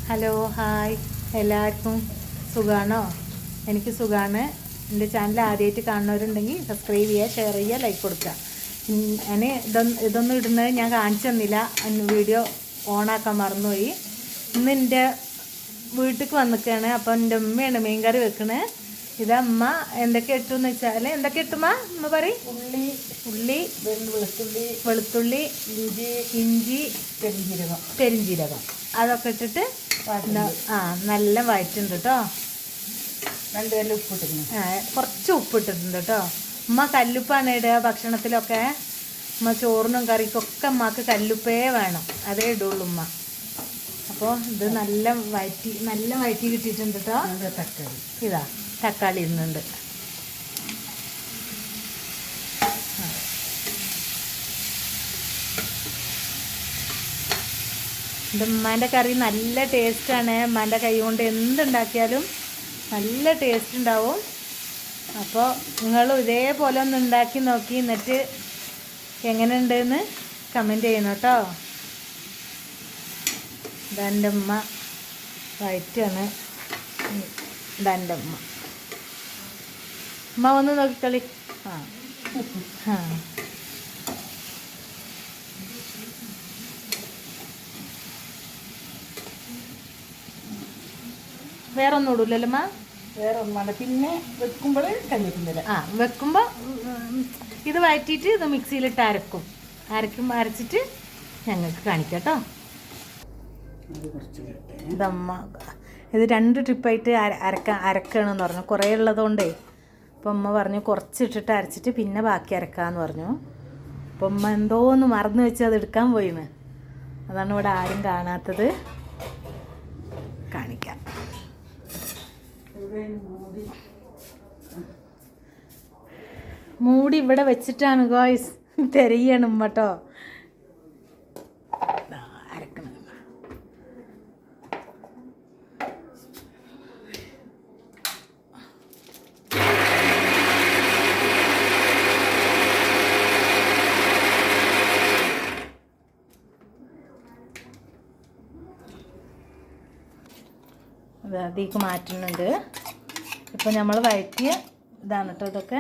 Hello hi എല്ലാവർക്കും സുഖമാണോ? എനിക്ക് സുഖമാണ്. എൻ്റെ ചാനൽ ആദ്യമായിട്ട് കാണുന്നവരുണ്ടെങ്കിൽ സബ്സ്ക്രൈബ് ചെയ്യുക, ഷെയർ ചെയ്യുക, ലൈക്ക് കൊടുക്കുക. ഞാൻ ഇതൊന്നും ഇടുന്നത് ഞാൻ കാണിച്ചു തന്നില്ല, വീഡിയോ ഓണാക്കാൻ മറന്നുപോയി. ഇന്ന് എൻ്റെ വീട്ടിലേക്ക് വന്നിക്കുകയാണ്. അപ്പോൾ എൻ്റെ ഉമ്മയാണ് മീൻ കറി വെക്കണേ. ഇതമ്മ എന്തൊക്കെ ഇട്ടെന്ന് വെച്ചാൽ എന്തൊക്കെ ഇട്ടുമ്മ അമ്മ പറയും? ഉള്ളി, വെളുത്തുള്ളി, ഇഞ്ചി, പെരിഞ്ജീരകം അതൊക്കെ ഇട്ടിട്ട് നല്ല വഴറ്റുണ്ട് കേട്ടോ. കുറച്ച് ഉപ്പിട്ടിട്ടുണ്ട് കേട്ടോ. ഉമ്മ കല്ലുപ്പാണ് ഇടുക ഭക്ഷണത്തിലൊക്കെ. ഉമ്മ ചോറിനും കറിക്കൊക്കെ ഉമ്മക്ക് കല്ലുപ്പേ വേണം, അതേ ഇടുള്ളൂ ഉമ്മ. അപ്പോൾ ഇത് നല്ല വഴറ്റി കിട്ടിയിട്ടുണ്ട് കേട്ടോ. ഇതാ തക്കാളി ഇടുന്നുണ്ട്. എൻ്റെ ഉമ്മാൻ്റെ കറി നല്ല ടേസ്റ്റാണ്. ഉമ്മാൻ്റെ കൈ കൊണ്ട് എന്തുണ്ടാക്കിയാലും നല്ല ടേസ്റ്റ് ഉണ്ടാവും. അപ്പോൾ നിങ്ങളും ഇതേപോലെ ഒന്ന് ഉണ്ടാക്കി നോക്കി, എന്നിട്ട് എങ്ങനെയുണ്ടെന്ന് കമൻറ്റ് ചെയ്യണം കേട്ടോ. ഇതെൻ്റെ ഉമ്മ വയറ്റാണ്. ഇതെൻ്റെ ഉമ്മ ഒന്ന് നോക്കിക്കളി. വേറെ ഒന്നും ഇടൂലല്ലോ അമ്മ? വേറെ ഒന്നുമാണ്. പിന്നെ വെക്കുമ്പോൾ കരിവേപ്പില വെക്കുമ്പോൾ ഇത് വഴറ്റിയിട്ട് ഇത് മിക്സിയിലിട്ട് അരച്ചിട്ട് ഞങ്ങൾക്ക് കാണിക്കാം കേട്ടോ. ഇതമ്മ ഇത് 2 ട്രിപ്പായിട്ട് അരക്കണമെന്ന് പറഞ്ഞു. കുറേ ഉള്ളതുകൊണ്ടേ അപ്പം അമ്മ പറഞ്ഞു കുറച്ചിട്ടിട്ട് അരച്ചിട്ട് പിന്നെ ബാക്കി അരക്കാമെന്ന് പറഞ്ഞു. അപ്പം അമ്മ എന്തോ ഒന്ന് മറന്നു വെച്ച് അത് എടുക്കാൻ പോയിന്ന്. അതാണ് ഇവിടെ ആരും കാണാത്തത്. കാണിക്കാം. മൂടി ഇവിടെ വെച്ചിട്ടാണ് ഗോയ്സ് തിരയണം കേട്ടോ. അരക്കണം. അത് അതിലേക്ക് മാറ്റുന്നുണ്ട്. ഇപ്പോൾ നമ്മൾ വഴറ്റിയ ഇതാണ് കേട്ടോ. ഇതൊക്കെ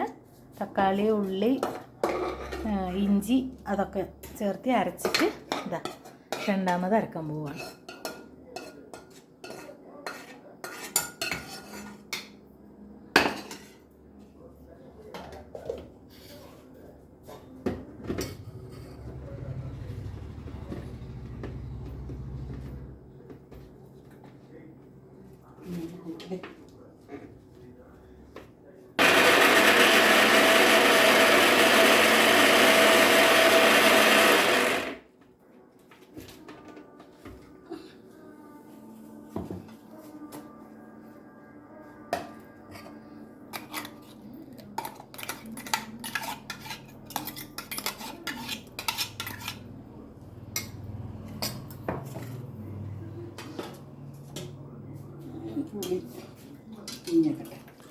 തക്കാളി, ഉള്ളി, ഇഞ്ചി അതൊക്കെ ചേർത്ത് അരച്ചിട്ട് ഇതാ രണ്ടാമത് അരക്കാൻ പോവുകയാണ്.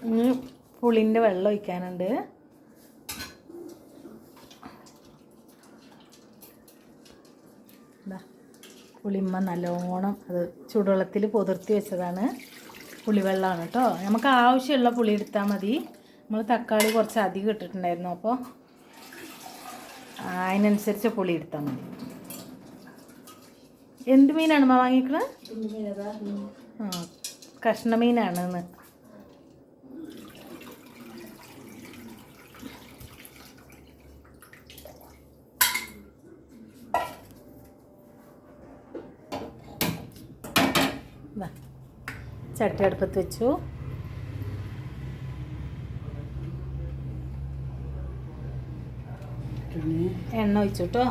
ഇനി പുളിൻ്റെ വെള്ളം ഒഴിക്കാനുണ്ട്. പുളിമ്മ നല്ലോണം അത് ചൂടുവെള്ളത്തിൽ പൊതിർത്തി വെച്ചതാണ്. പുളിവെള്ളമാണ് കേട്ടോ. നമുക്ക് ആവശ്യമുള്ള പുളി എടുത്താൽ മതി. നമ്മൾ തക്കാളി കുറച്ച് അധികം ഇട്ടിട്ടുണ്ടായിരുന്നു, അപ്പോൾ അതിനനുസരിച്ച് പുളി എടുത്താൽ മതി. എന്ത് മീനാണ് അമ്മ വാങ്ങിക്കണത്? കഷ്ണമീനാണ് ഇന്ന്. ചട്ടി അടുപ്പത്ത് വെച്ചു. എണ്ണ ഒഴിച്ചു കേട്ടോ.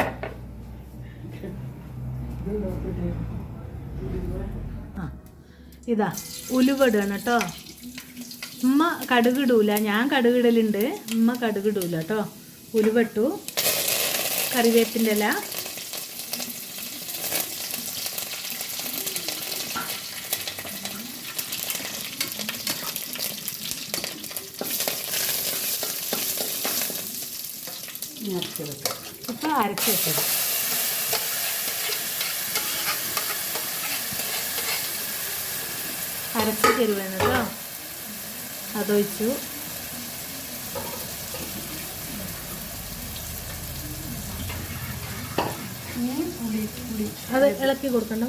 ഇതാ ഉലുവയിടണം കേട്ടോ. ഉമ്മ കടുകിടൂല, ഞാൻ കടുകിടലുണ്ട്. ഉമ്മ കടുകിടൂല കേട്ടോ. ഉലുവട്ടു, കറിവേപ്പിൻ്റെ ഇല, ഇപ്പോൾ അരച്ച് വെച്ചത്. അരച്ച ചെരുവേണ് കേട്ടോ, അതൊഴിച്ചു. അത് ഇളക്കി കൊടുക്കണ്ടോ?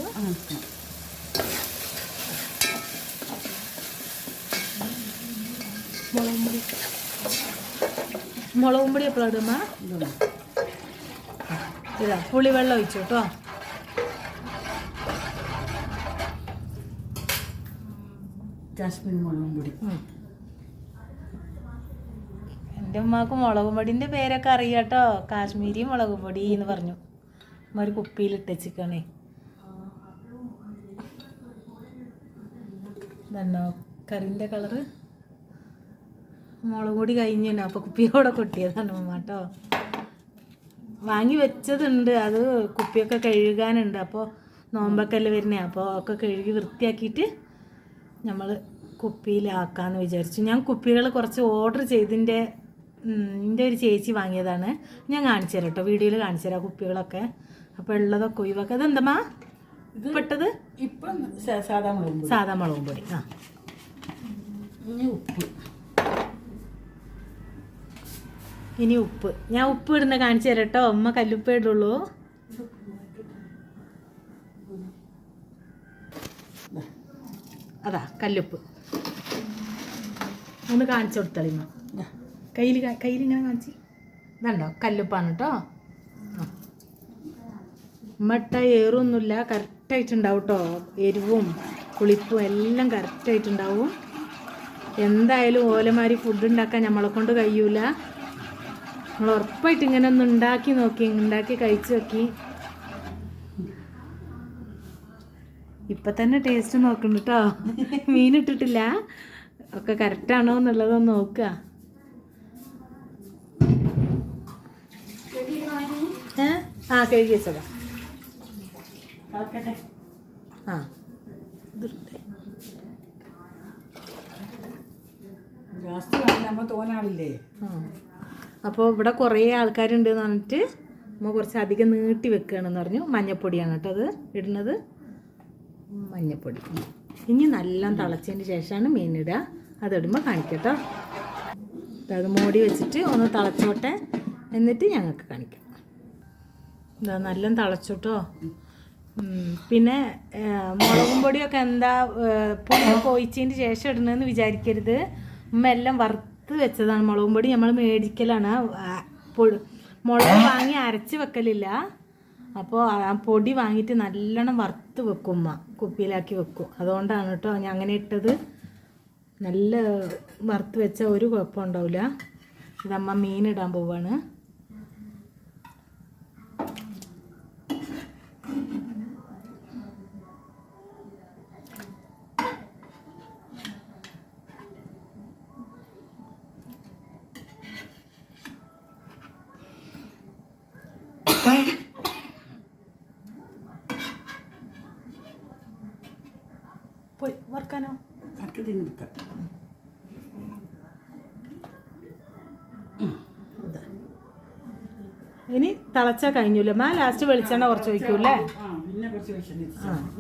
മുളകും പൊടി എപ്പോഴാണ് ഇടുമ്മ? ഇതാ പുളിവെള്ളം ഒഴിച്ചു കേട്ടോ. കാശ്മീരി മുളകും പൊടി. എൻ്റെ ഉമ്മാക്ക് മുളകും പൊടിൻ്റെ പേരൊക്കെ അറിയാം കേട്ടോ. കാശ്മീരി മുളക് പൊടി എന്ന് പറഞ്ഞു. ഉമ്മ ഒരു കുപ്പിയിൽ ഇട്ടേച്ചിക്കണേ. ഇതന്നോ കറിൻ്റെ കളറ്. മുളക് പൊടി കഴിഞ്ഞു, അപ്പോൾ കുപ്പിയോടെ കൊട്ടിയതാണ് ഉമ്മ കേട്ടോ. വാങ്ങി വെച്ചതുണ്ട്, അത് കുപ്പിയൊക്കെ കഴുകാനുണ്ട്. അപ്പോൾ നോമ്പൊക്കെല്ലാം വരുന്നേ, അപ്പോൾ ഒക്കെ കഴുകി വൃത്തിയാക്കിയിട്ട് നമ്മൾ കുപ്പിയിലാക്കാമെന്ന് വിചാരിച്ചു. ഞാൻ കുപ്പികൾ കുറച്ച് ഓർഡർ ചെയ്തിൻ്റെ എൻ്റെ ഒരു ചേച്ചി വാങ്ങിയതാണ്. ഞാൻ കാണിച്ചു തരാം കേട്ടോ, വീഡിയോയിൽ കാണിച്ചു തരാം കുപ്പികളൊക്കെ. അപ്പോൾ ഉള്ളതൊക്കെ ഒഴിവാക്കുക. അതെന്തമ്മാ പെട്ടത്? ഇപ്പം സാധാ മുളകും പൊടി. സാധാ മുളകും പൊടി. ആ ഉപ്പ്. ഇനി ഉപ്പ്. ഞാൻ ഉപ്പ് ഇടുന്ന കാണിച്ചു തരാം കേട്ടോ. അമ്മ കല്ലുപ്പേ ഇടുള്ളൂ. അതാ കല്ലുപ്പ്. ഒന്ന് കാണിച്ചു കൊടുത്തളിമ്മ. കയ്യിൽ ഇങ്ങനെ കാണിച്ച്. ഇതുണ്ടോ കല്ലുപ്പാണ് കേട്ടോ. ഉമ്മട്ട ഏറൊന്നുമില്ല, കറക്റ്റായിട്ടുണ്ടാവും കേട്ടോ. എരിവും പുളിപ്പും എല്ലാം കറക്റ്റായിട്ടുണ്ടാവും. എന്തായാലും ഓലമാരി ഫുഡ് ഉണ്ടാക്കാൻ നമ്മളെ കൊണ്ട് കഴിയൂല. നമ്മൾ ഉറപ്പായിട്ട് ഇങ്ങനെ ഒന്ന് ഉണ്ടാക്കി കഴിച്ചു നോക്കി. ഇപ്പം തന്നെ ടേസ്റ്റ് നോക്കുന്നു കേട്ടോ. മീനിട്ടിട്ടില്ല, ഒക്കെ കറക്റ്റാണോ എന്നുള്ളതൊന്ന് നോക്കുക. ആ കഴുകി വെച്ചതാ. ആ നമ്മൾ തോന്നാളില്ലേ. അപ്പോൾ ഇവിടെ കുറേ ആൾക്കാരുണ്ട് എന്ന് പറഞ്ഞിട്ട് നമ്മൾ കുറച്ച് അധികം നീട്ടി വെക്കുകയാണെന്ന് പറഞ്ഞു. മഞ്ഞപ്പൊടിയാണ് കേട്ടോ അത് ഇടുന്നത്, മഞ്ഞപ്പൊടി. ഇനി നല്ല തിളച്ചതിന് ശേഷമാണ് മീനിടുക. അതിടുമ്പോൾ കാണിക്കട്ടോ. അത് മൂടി വെച്ചിട്ട് ഒന്ന് തിളച്ചോട്ടെ, എന്നിട്ട് ഞങ്ങൾക്ക് കാണിക്കാം. എന്താ നല്ല തിളച്ചോട്ടോ. പിന്നെ മുളകും പൊടിയൊക്കെ എന്താ പൊടിയൊക്കെ ഒഴിച്ചതിന് ശേഷം ഇടുന്നതെന്ന് വിചാരിക്കരുത്. ഉമ്മ എല്ലാം വറുത്ത് വെച്ചതാണ്. മുളകും പൊടി നമ്മൾ മേടിക്കലാണ്. മുളക് വാങ്ങി അരച്ച് വെക്കലില്ല. അപ്പോൾ ആ പൊടി വാങ്ങിയിട്ട് നല്ലോണം വറുത്ത് വെക്കും ഉമ്മ, കുപ്പിയിലാക്കി വെക്കും. അതുകൊണ്ടാണ് കേട്ടോ ഞാൻ അങ്ങനെ ഇട്ടത്. നല്ല വറുത്ത് വെച്ചാൽ ഒരു കുഴപ്പം ഉണ്ടാവില്ല. ഇതമ്മ മീനിടാൻ പോവാണ്. പോയി വറുക്കാനോ? ഇനി തിളച്ചാൽ കഴിഞ്ഞൂല്ലേ മാ? ലാസ്റ്റ് വെളിച്ചെണ്ണ കുറച്ച് ഒഴിക്കൂല്ലേ? ആ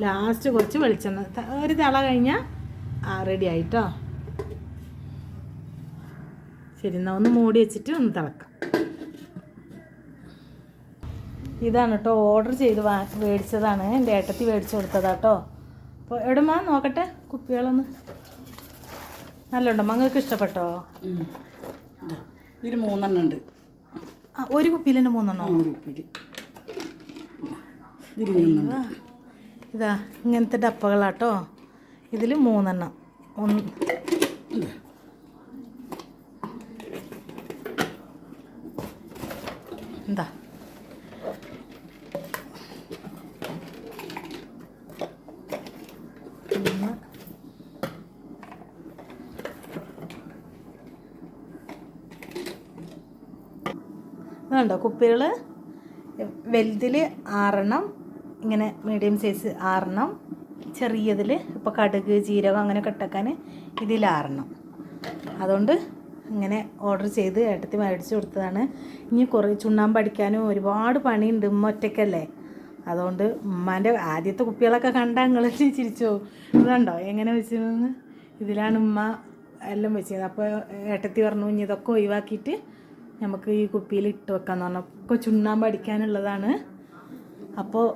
ലാസ്റ്റ് കുറച്ച് വെളിച്ചെണ്ണ. ഒരു തിള കഴിഞ്ഞാൽ റെഡി ആയിട്ടോ. ശരി, എന്നാൽ ഒന്ന് മൂടി വെച്ചിട്ട് ഒന്ന് തിളക്കാം. ഇതാണ് കേട്ടോ ഓർഡർ ചെയ്ത് മേടിച്ചതാണ്. എൻ്റെ ഏട്ടത്തി മേടിച്ച് കൊടുത്തതാട്ടോ. അപ്പോൾ എവിടെമാ നോക്കട്ടെ കുപ്പികളൊന്ന്. നല്ലുണ്ടോ? മങ്ങൾക്ക് ഇഷ്ടപ്പെട്ടോ? ഇതിൽ 3 ഉണ്ട്. ആ ഒരു കുപ്പിയിൽ തന്നെ 3 ഇതാ ഇങ്ങനത്തെ ഡപ്പകളാട്ടോ. ഇതിൽ 3 ഒന്ന് എന്താ അതുണ്ടോ കുപ്പികൾ? വലുതിൽ 6 ഇങ്ങനെ മീഡിയം സൈസ് 6, ചെറിയതിൽ ഇപ്പോൾ കടുക് ജീരകം അങ്ങനെ കെട്ടക്കാൻ ഇതിൽ 6. അതുകൊണ്ട് ഇങ്ങനെ ഓർഡർ ചെയ്ത് ഏട്ടത്തി മേടിച്ച് കൊടുത്തതാണ്. ഇനി കുറേ ചുണ്ണാമ്പ് അടിക്കാനും ഒരുപാട് പണിയുണ്ട്. ഉമ്മ ഒറ്റയ്ക്കല്ലേ, അതുകൊണ്ട് ഉമ്മാൻ്റെ ആദ്യത്തെ കുപ്പികളൊക്കെ കണ്ടാൽ നിങ്ങൾ ചിരിച്ചോ. ഇതുണ്ടോ എങ്ങനെ വെച്ചിരുന്നു. ഇതിലാണ് ഉമ്മ എല്ലാം വെച്ചത്. അപ്പോൾ ഏട്ടത്തി പറഞ്ഞു ഇനി ഇതൊക്കെ ഒഴിവാക്കിയിട്ട് നമുക്ക് ഈ കുപ്പിയിൽ ഇട്ട് വെക്കാമെന്ന് പറഞ്ഞു. ഒക്കെ ചുണ്ണാമ്പ് അടിക്കാനുള്ളതാണ്. അപ്പോൾ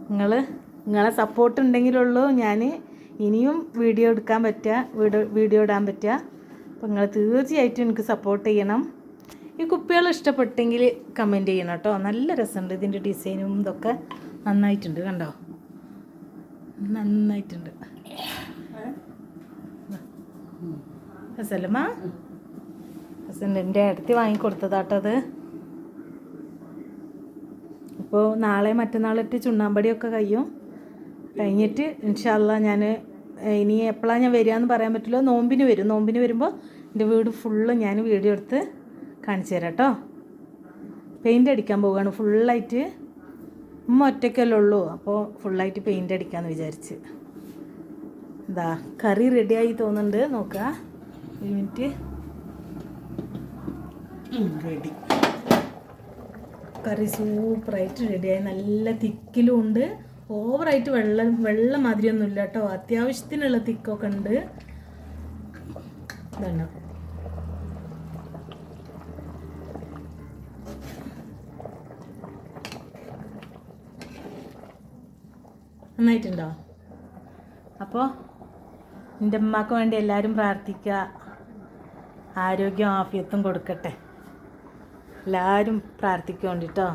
നിങ്ങളെ സപ്പോർട്ട് ഉണ്ടെങ്കിലുള്ളൂ ഞാൻ ഇനിയും വീഡിയോ എടുക്കാൻ പറ്റുക, വീഡിയോ ഇടാൻ പറ്റുക. അപ്പോൾ നിങ്ങൾ തീർച്ചയായിട്ടും എനിക്ക് സപ്പോർട്ട് ചെയ്യണം. ഈ കുപ്പികൾ ഇഷ്ടപ്പെട്ടെങ്കിൽ കമൻറ്റ് ചെയ്യണം കേട്ടോ. നല്ല രസമുണ്ട്. ഇതിൻ്റെ ഡിസൈനും ഇതൊക്കെ നന്നായിട്ടുണ്ട്. കണ്ടോ, നന്നായിട്ടുണ്ട്. രസമല്ലമ്മ? രസമുണ്ട്. എൻ്റെ അടുത്ത് വാങ്ങിക്കൊടുത്തതാട്ടോ അത്. ഇപ്പോൾ നാളെ മറ്റന്നാളിട്ട് ചുണ്ണാമ്പടിയൊക്കെ കഴിഞ്ഞിട്ട് ഇൻഷാ അല്ലാ ഞാൻ ഇനി എപ്പോഴാണ് ഞാൻ വരികയെന്ന് പറയാൻ പറ്റില്ല. നോമ്പിന് വരും. നോമ്പിന് വരുമ്പോൾ എൻ്റെ വീട് ഫുള്ള് ഞാൻ വീഡിയോ എടുത്ത് കാണിച്ചു തരാം കേട്ടോ. പെയിൻ്റ് അടിക്കാൻ പോവുകയാണ് ഫുള്ളായിട്ട്. ഉമ്മ ഒറ്റയ്ക്കല്ലേ ഉള്ളൂ, അപ്പോൾ ഫുള്ളായിട്ട് പെയിൻ്റ് അടിക്കാമെന്ന് വിചാരിച്ച്. എന്താ കറി റെഡിയായി തോന്നുന്നുണ്ട്. നോക്കുക, ഒരു മിനിറ്റ്. റെഡി. കറി സൂപ്പറായിട്ട് റെഡിയായി. നല്ല തിക്കിലും ഉണ്ട്. ഓവറായിട്ട് വെള്ളം മാതിരിയൊന്നുമില്ല കേട്ടോ. അത്യാവശ്യത്തിനുള്ള തിക്കൊക്കെ ഉണ്ട്. ഇതാണ് നന്നായിട്ടുണ്ടോ? അപ്പോൾ എൻ്റെ ഉമ്മാക്ക് വേണ്ടി എല്ലാവരും പ്രാർത്ഥിക്കുക. ആരോഗ്യം ആഫിയത്തും കൊടുക്കട്ടെ. എല്ലാവരും പ്രാർത്ഥിക്കുന്നുണ്ട് കേട്ടോ.